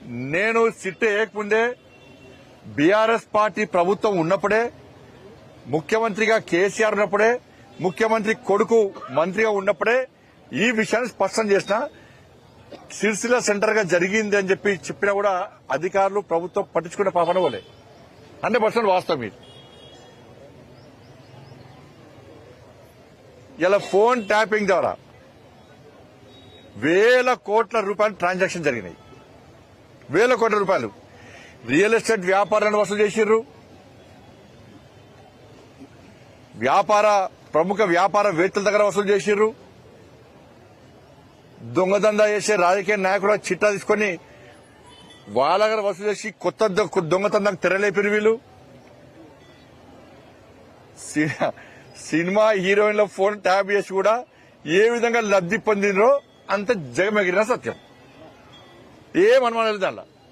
నేను SIT వేయకముందే BRS party ప్రభుత్వం ఉన్నప్పుడే, ముఖ్యమంత్రిగా కేసీఆర్ ఉన్నప్పుడే, ముఖ్యమంత్రి కొడుకు మంత్రిగా ఉన్నప్పుడే ఈ విషయాన్ని స్పష్టం చేసిన సిరిసిల్ల సెంటర్ గా జరిగింది అని చెప్పినా కూడా అధికారులు ప్రభుత్వం పట్టించుకునే పాపన పోలే. 100% వాస్తవం ఇది. ఇలా ఫోన్ ట్యాపింగ్ ద్వారా వేల కోట్ల రూపాయలు ట్రాన్సాక్షన్ జరిగినాయి. వేల కోట్ల రూపాయలు రియల్ ఎస్టేట్ వ్యాపారాన్ని వసూలు చేసిర్రు. ప్రముఖ వ్యాపారవేత్తల దగ్గర వసూలు చేసిర్రు. దొంగదందా చేసే రాజకీయ నాయకుడు చిట్టా తీసుకుని వాళ్ళ దగ్గర వసూలు చేసి కొత్త దొంగతందాకు తెరలేపిరు వీళ్ళు. సినిమా హీరోయిన్ల ఫోన్ ట్యాప్ చేసి కూడా ఏ విధంగా లబ్ధి పొందినరో అంత జగమెగిరిన సత్యం. ఏమనుమానం లేదు దాంట్లో.